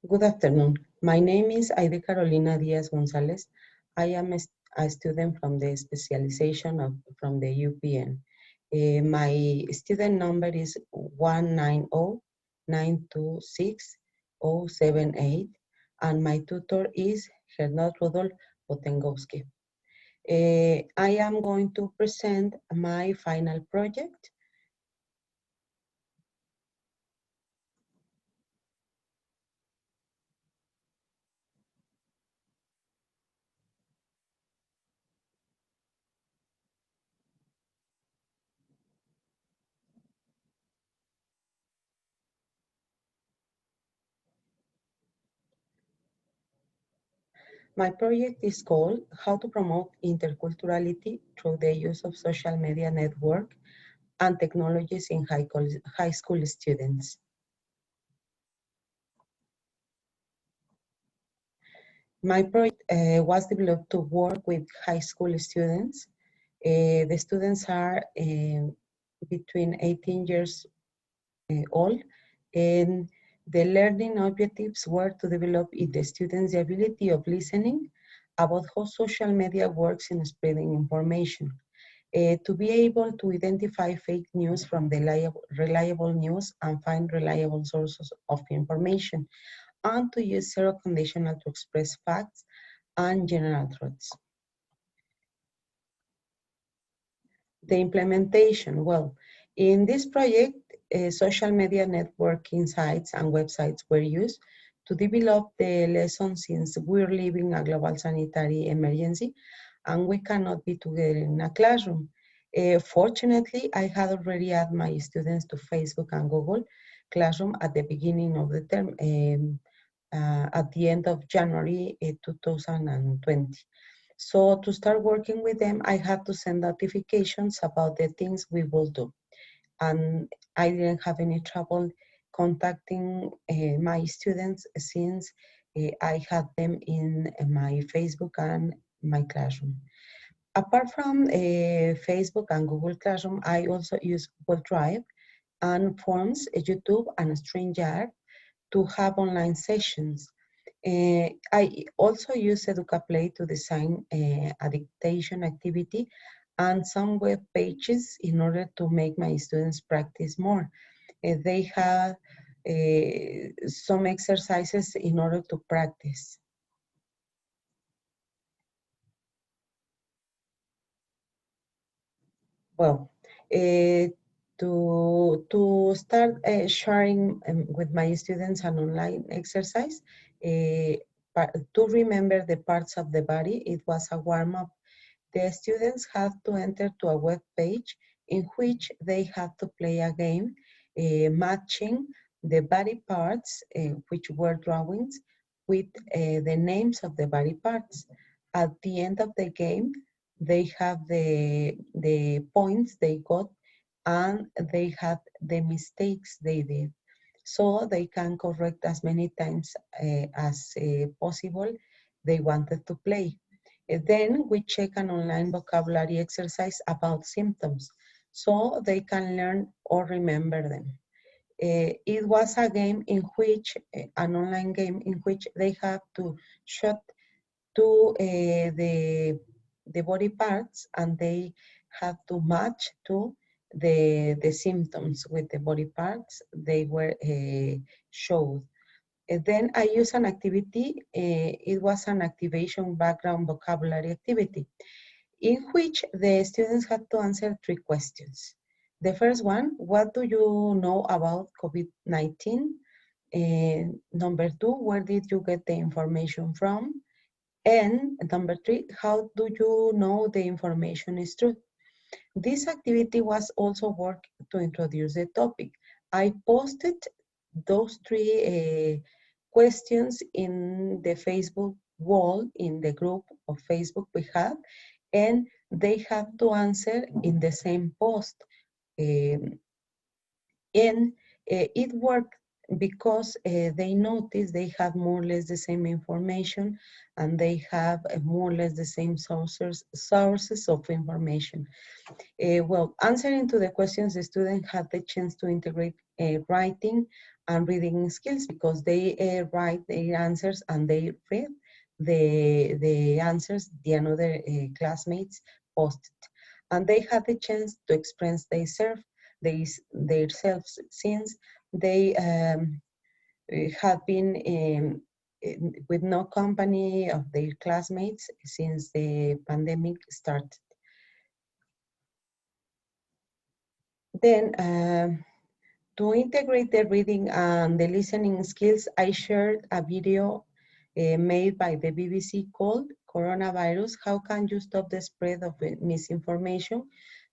Good afternoon. My name is Aide Carolina Diaz Gonzalez. I am a student from the specialization from the UPN. My student number is 190-926-078, and my tutor is Gernot Rudolf Potengowski. I am going to present my final project. My project is called How to Promote Interculturality Through the Use of Social Media Network and Technologies in High School Students. My project was developed to work with high school students. The students are between 18 years old, and the learning objectives were to develop in the students the ability of listening about how social media works in spreading information, to be able to identify fake news from the reliable news and find reliable sources of information, and to use zero conditional to express facts and general truths. The implementation, well, in this project, social media networking sites and websites were used to develop the lesson since we're living a global sanitary emergency and we cannot be together in a classroom. Fortunately, I had already added my students to Facebook and Google Classroom at the beginning of the term, at the end of January 2020. So to start working with them, I had to send notifications about the things we will do. And I didn't have any trouble contacting my students since I had them in my Facebook and my Classroom. Apart from Facebook and Google Classroom, I also use Google Drive and Forms, YouTube, and StreamYard to have online sessions. I also use EducaPlay to design a dictation activity and some web pages in order to make my students practice more. They have some exercises in order to practice. Well, to start sharing with my students an online exercise, to remember the parts of the body, it was a warm-up. The students had to enter to a web page in which they had to play a game matching the body parts, which were drawings, with the names of the body parts. At the end of the game, they have the points they got and they had the mistakes they did. So they can correct as many times as possible they wanted to play. Then we check an online vocabulary exercise about symptoms so they can learn or remember them. It was a game in which, an online game in which they have to shot to the body parts and they have to match to the symptoms with the body parts they were showed. Then I use an activity, it was an activation background vocabulary activity, in which the students had to answer 3 questions. The first one, what do you know about COVID-19? Number 2, where did you get the information from? And number 3, how do you know the information is true? This activity was also work to introduce the topic. I posted those 3 questions in the Facebook wall, in the group of Facebook we have, and they have to answer in the same post. And it worked. because they noticed they have more or less the same information, and they have more or less the same sources of information. Well, answering to the questions, the student had the chance to integrate writing and reading skills, because they write their answers and they read the answers the another classmates posted. And they had the chance to express themselves, since they had been with no company of their classmates since the pandemic started. Then, to integrate the reading and the listening skills, I shared a video made by the BBC called Coronavirus, How Can You Stop the Spread of Misinformation,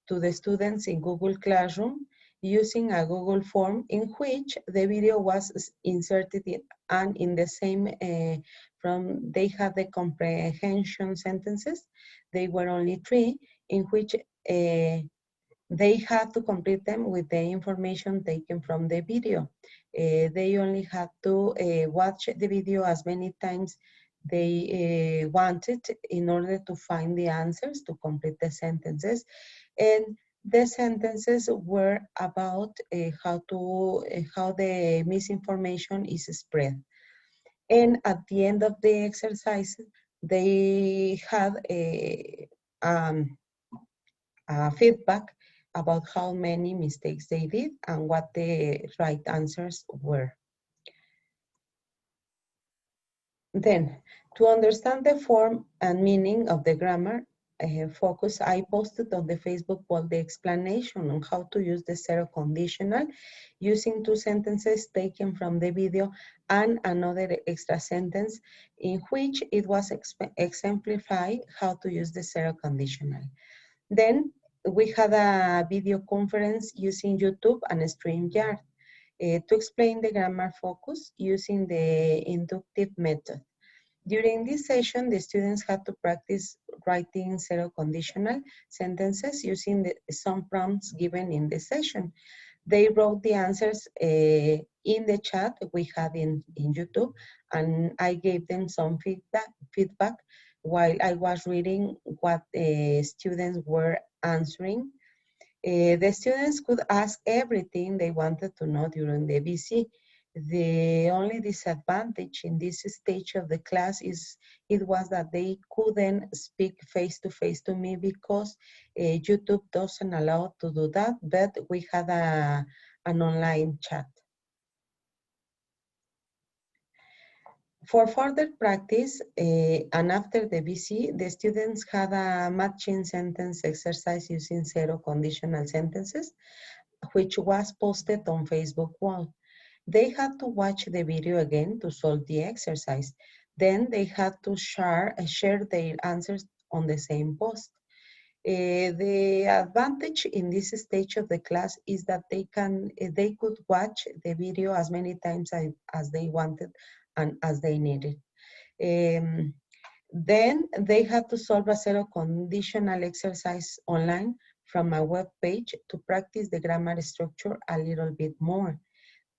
to the students in Google Classroom using a Google form, in which the video was inserted in, and in the same they had the comprehension sentences. They were only 3, in which they had to complete them with the information taken from the video. They only had to watch the video as many times they wanted in order to find the answers to complete the sentences. And the sentences were about how the misinformation is spread. And at the end of the exercise, they had feedback about how many mistakes they did and what the right answers were. Then, to understand the form and meaning of the grammar focus, I posted on the Facebook wall the explanation on how to use the zero conditional using 2 sentences taken from the video and another extra sentence in which it was exemplified how to use the zero conditional. Then we had a video conference using YouTube and StreamYard to explain the grammar focus using the inductive method. During this session, the students had to practice writing zero conditional sentences using some prompts given in the session. They wrote the answers in the chat we had in YouTube, and I gave them some feedback while I was reading what students were answering. The students could ask everything they wanted to know during the VC. The only disadvantage in this stage of the class is it was that they couldn't speak face-to-face to me because YouTube doesn't allow to do that, but we had an online chat. For further practice, and after the VC, the students had a matching sentence exercise using zero conditional sentences, which was posted on Facebook wall. They had to watch the video again to solve the exercise. Then they had to share their answers on the same post. The advantage in this stage of the class is that they could watch the video as many times as they wanted and as they needed. Then they had to solve a zero conditional exercise online from a web page to practice the grammar structure a little bit more.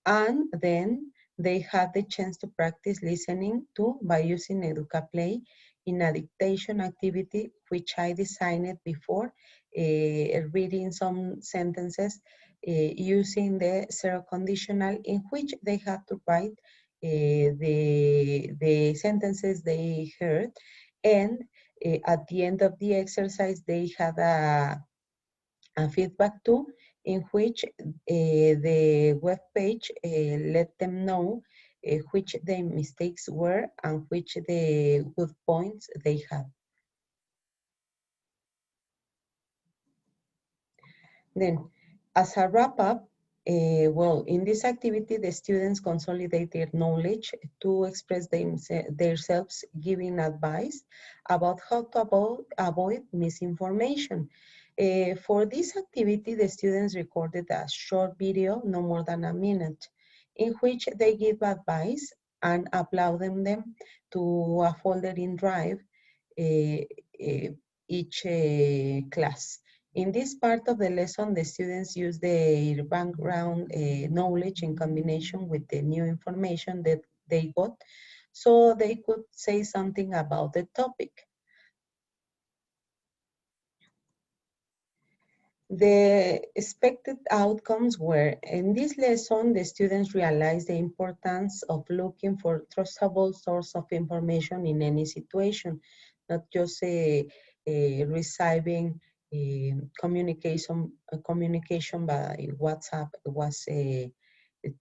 And then they had the chance to practice listening too by using EducaPlay in a dictation activity, which I designed before, reading some sentences using the zero conditional, in which they had to write the sentences they heard. And at the end of the exercise, they had a feedback too, in which the web page let them know which the mistakes were and which the good points they had. Then, as a wrap-up, well, in this activity, the students consolidate their knowledge to express themselves, giving advice about how to avoid misinformation. For this activity, the students recorded a short video, no more than a minute, in which they give advice and uploaded them to a folder in Drive each class. In this part of the lesson, the students use their background knowledge in combination with the new information that they got, so they could say something about the topic. The expected outcomes were, in this lesson, the students realized the importance of looking for trustable source of information in any situation, not just receiving communication by WhatsApp was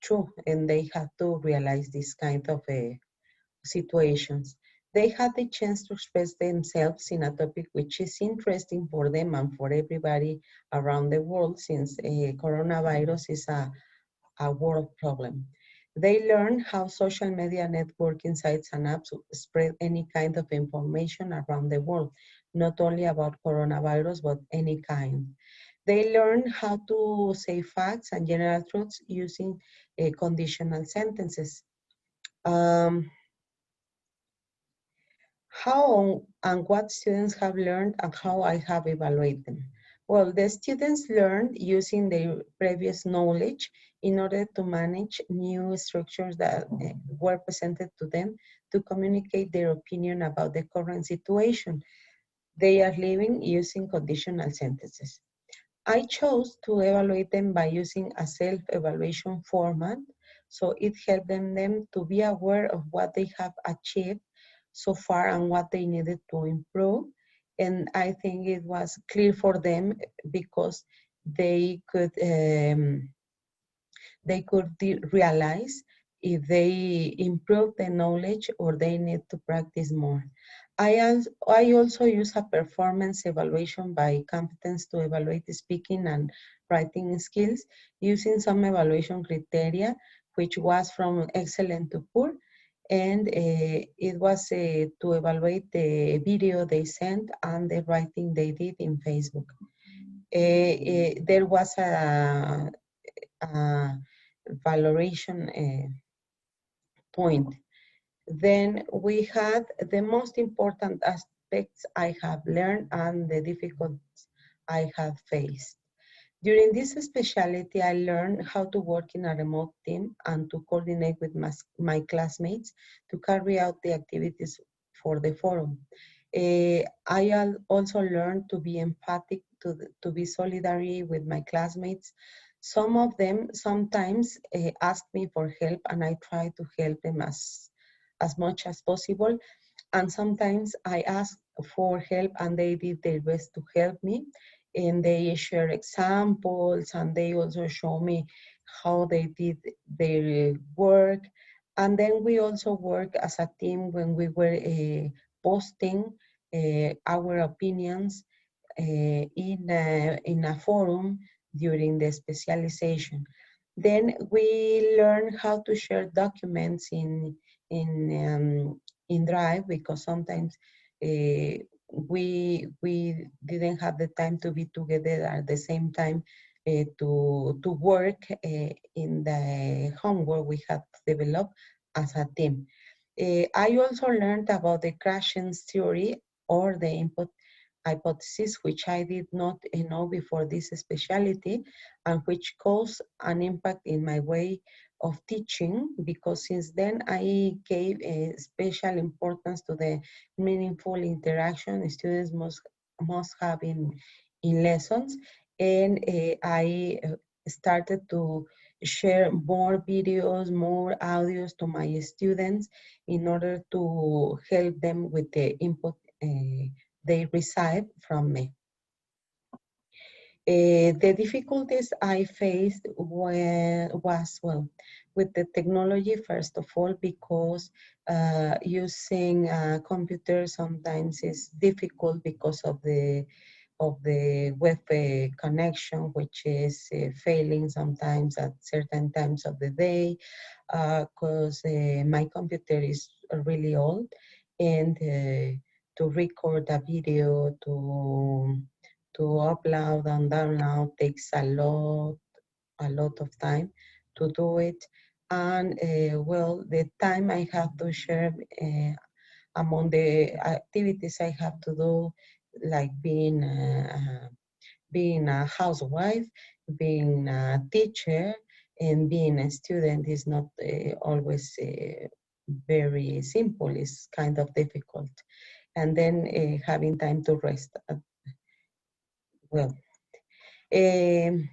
true, and they had to realize this kind of situations. They had the chance to express themselves in a topic which is interesting for them and for everybody around the world, since coronavirus is a world problem. They learn how social media networking sites and apps spread any kind of information around the world, not only about coronavirus, but any kind. They learn how to say facts and general truths using conditional sentences. Um, how and what students have learned and how I have evaluated them. Well, the students learned using their previous knowledge in order to manage new structures that were presented to them to communicate their opinion about the current situation. They are living using conditional sentences. I chose to evaluate them by using a self-evaluation format, so it helped them to be aware of what they have achieved so far and what they needed to improve. And I think it was clear for them because they could realize if they improve the knowledge or they need to practice more. I also use a performance evaluation by competence to evaluate the speaking and writing skills using some evaluation criteria, which was from excellent to poor. And it was to evaluate the video they sent and the writing they did in Facebook. There was a valoration point. Then we had the most important aspects I have learned and the difficulties I have faced. During this specialty, I learned how to work in a remote team and to coordinate with my classmates to carry out the activities for the forum. I also learned to be empathic, to be solidary with my classmates. Some of them sometimes ask me for help and I try to help them as much as possible. And sometimes I ask for help and they did their best to help me. And they share examples and they also show me how they did their work. And then we also work as a team when we were posting our opinions in a forum during the specialization. Then we learn how to share documents in in Drive because sometimes we didn't have the time to be together at the same time to work in the homework we had developed as a team. I also learned about the Krashen's theory or the input hypothesis, which I did not know before this specialty, and which caused an impact in my way of teaching, because since then I gave a special importance to the meaningful interaction students must have in lessons. And I started to share more videos, more audios to my students in order to help them with the input they receive from me. The difficulties I faced was, well, with the technology, first of all, because using a computer sometimes is difficult because of the web connection, which is failing sometimes at certain times of the day, because my computer is really old, and to record a video, to upload and download takes a lot of time to do it. And well, the time I have to share among the activities I have to do, like being being a housewife, being a teacher, and being a student is not always very simple. It's kind of difficult. And then having time to rest. Well, um,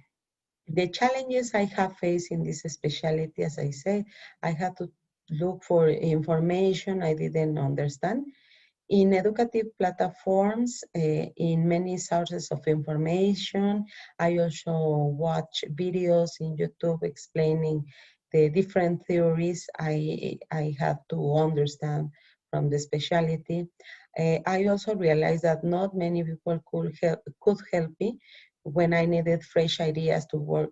the challenges I have faced in this specialty, as I said, I had to look for information I didn't understand in educative platforms, in many sources of information. I also watch videos in YouTube explaining the different theories I have to understand from the specialty. I also realized that not many people could help me when I needed fresh ideas to work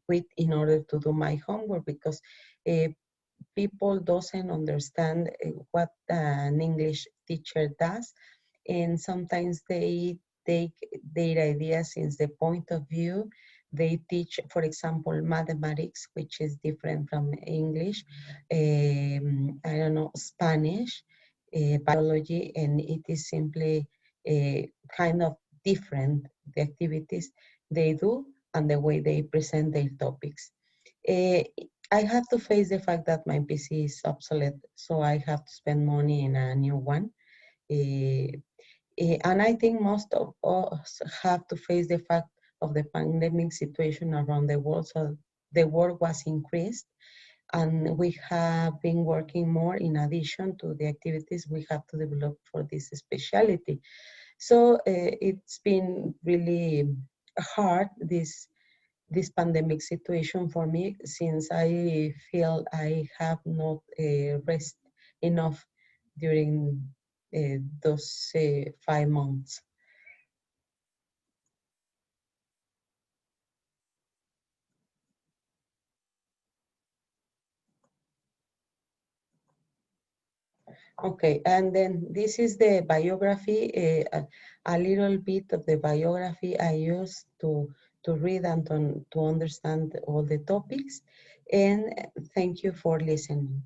with in order to do my homework, because uh, people doesn't understand what an English teacher does, and sometimes they take their ideas since the point of view they teach. For example, mathematics, which is different from English, I don't know, Spanish, biology, and it is simply kind of different, the activities they do and the way they present their topics. Uh, I have to face the fact that my PC is obsolete, so I have to spend money in a new one. Uh, and I think most of us have to face the fact of the pandemic situation around the world. So the work was increased, and we have been working more in addition to the activities we have to develop for this specialty. So it's been really hard, this pandemic situation for me, since I feel I have not rest enough during those 5 months. Okay, and then this is the biography, a little bit of the biography I used to read and to understand all the topics. And thank you for listening.